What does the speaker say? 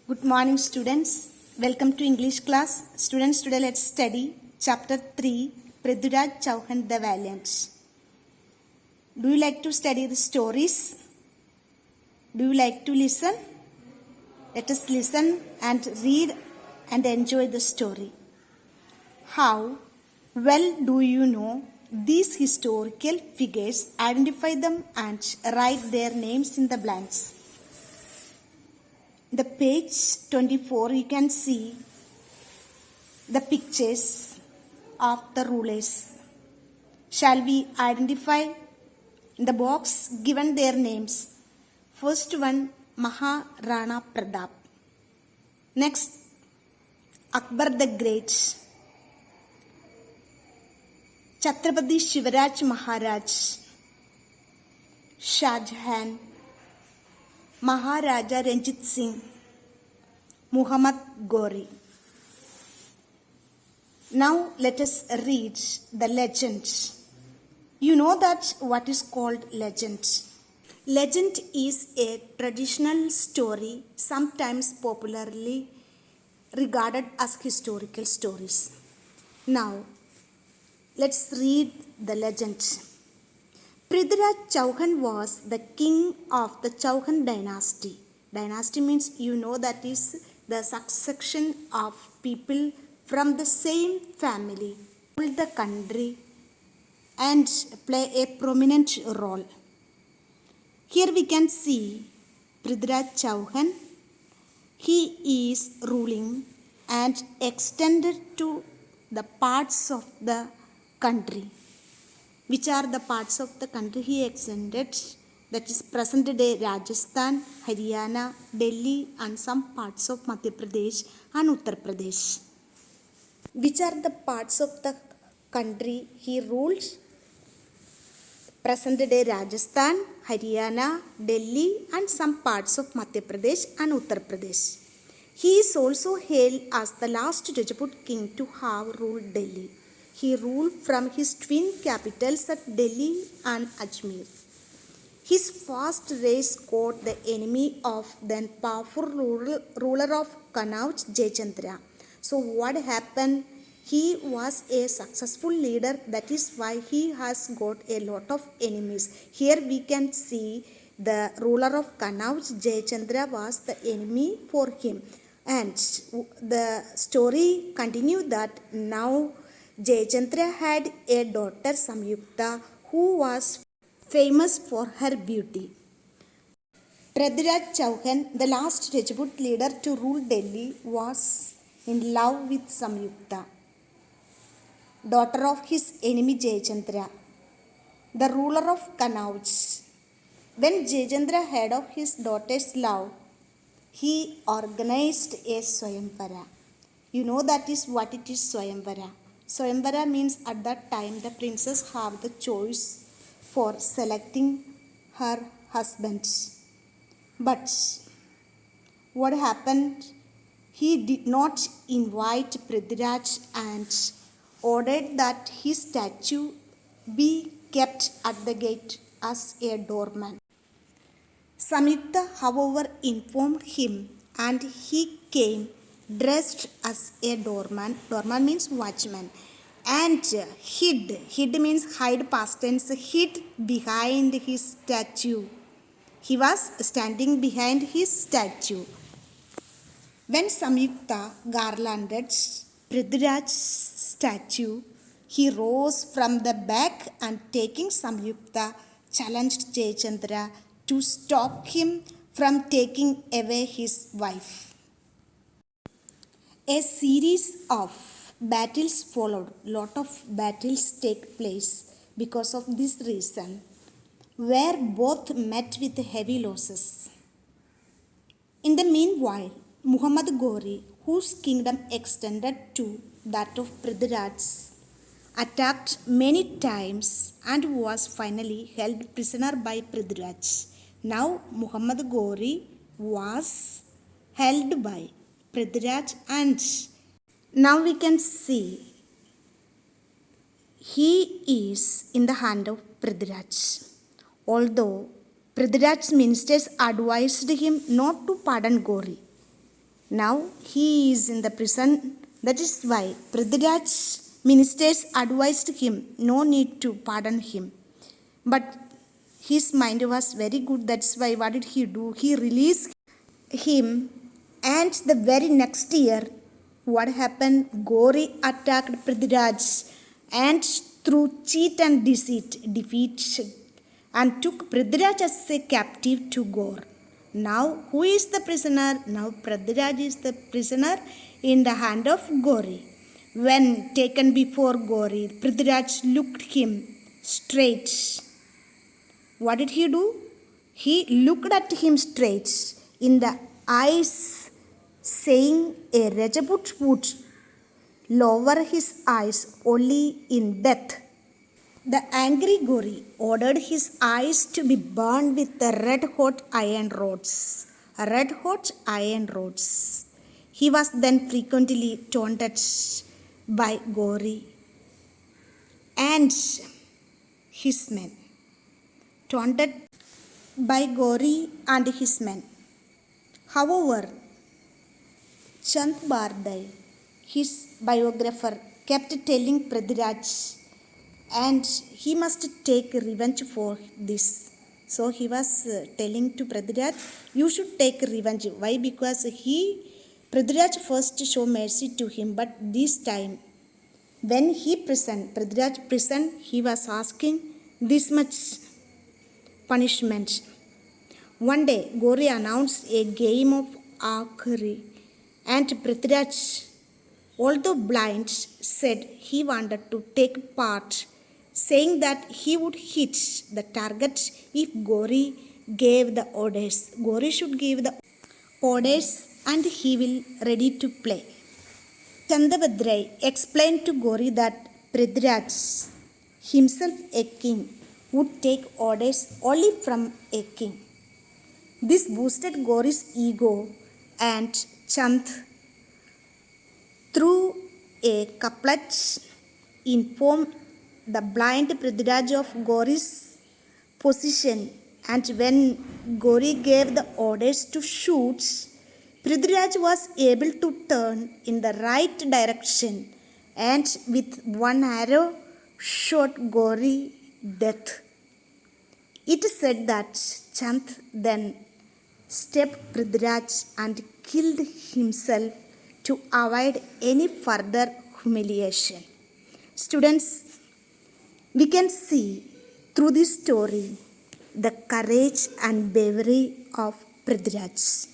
Good morning, students. Welcome to English class. Students, today let's study chapter 3, Prithviraj Chauhan the Valiant. Do you like to study the stories? Do you like to listen? Let us listen and read and enjoy the story. How well do you know these historical figures? Identify them and write their names in the blanks. The page 24, you can see the pictures of the rulers. Shall we identify in the box given their names? First one, Maharana Pratap. Next, Akbar the Great. Chhatrapati Shivaraj Maharaj. Shah Jahan. Maharaja Ranjit Singh, Muhammad Ghori. Now let us read the legends. You know that what is called legend. Legend is a traditional story, sometimes popularly regarded as historical stories. Now let's read the legend. Prithviraj Chauhan was the king of the Chauhan dynasty. Dynasty means you know that is the succession of people from the same family, ruled the country and play a prominent role. Here we can see Prithviraj Chauhan. He is ruling and extended to the parts of the country. Which are the parts of the country he extended? That is present day Rajasthan, Haryana, Delhi and some parts of Madhya Pradesh and Uttar Pradesh. Which are the parts of the country he ruled? Present day Rajasthan, Haryana, Delhi and some parts of Madhya Pradesh and Uttar Pradesh. He is also hailed as the last Rajput king to have ruled Delhi. He ruled from his twin capitals at Delhi and Ajmer. His fast race caught the enemy of then powerful ruler of Kannauj, Jayachandra. So what happened? He was a successful leader. That is why he has got a lot of enemies. Here we can see the ruler of Kannauj, Jayachandra was the enemy for him. And the story continued that now Jayachandra had a daughter Samyukta who was famous for her beauty. Prithviraj Chauhan, the last Rajput leader to rule Delhi, was in love with Samyukta, daughter of his enemy Jayachandra, the ruler of Kannauj. When Jayachandra heard of his daughter's love, he organized a Swayamvara. You know that is what it is, Swayamvara. Swayamvara means at that time the princess have the choice for selecting her husband. But what happened? He did not invite Prithviraj and ordered that his statue be kept at the gate as a doorman. Samyukta, however, informed him and he came dressed as a doorman. Doorman means watchman. And hid. Hid means hide past tense. Hid behind his statue. He was standing behind his statue. When Samyukta garlanded Prithviraj's statue, he rose from the back and taking Samyukta challenged Jayachandra to stop him from taking away his wife. A series of battles followed. Lot of battles take place because of this reason, where both met with heavy losses. In the meanwhile, Muhammad Ghori, whose kingdom extended to that of Prithviraj, attacked many times and was finally held prisoner by Prithviraj. Now Muhammad Ghori was held by Prithviraj and now we can see he is in the hand of Prithviraj. Although Prithviraj's ministers advised him not to pardon Ghori, Now he is in the prison. That is why Prithviraj's ministers advised him no need to pardon him. But his mind was very good. That's why what did he do? He released him, and the very next year, what happened? Gauri attacked Prithviraj and through cheat and deceit defeated and took Prithviraj as a captive to Gaur. Now, who is the prisoner? Now, Prithviraj is the prisoner in the hand of Gauri. When taken before Gauri, Prithviraj looked him straight. What did he do? He looked at him straight in the eyes, saying a Rajput would lower his eyes only in death. The angry Gauri ordered his eyes to be burned with the red hot iron rods. Red hot iron rods. He was then frequently taunted by Gauri and his men. Taunted by Gauri and his men. However, Chand Bardai, his biographer, kept telling Prithviraj, and he must take revenge for this. So he was telling to Prithviraj, you should take revenge. Why? Because Prithviraj first show mercy to him, but this time, when Prithviraj prison, he was asking this much punishment. One day, Gauri announced a game of archery, and Prithviraj, although blind, said he wanted to take part, saying that he would hit the target if Gauri gave the orders. Gauri should give the orders and he will ready to play. Chandabadrai explained to Gauri that Prithviraj, himself a king, would take orders only from a king. This boosted Gauri's ego, and Chand, through a couplet, informed the blind Prithviraj of Gauri's position, and when Gauri gave the orders to shoot, Prithviraj was able to turn in the right direction and with one arrow shot Gauri death. It is said that Chand then stepped Prithviraj and killed himself to avoid any further humiliation. Students, we can see through this story the courage and bravery of Prithviraj.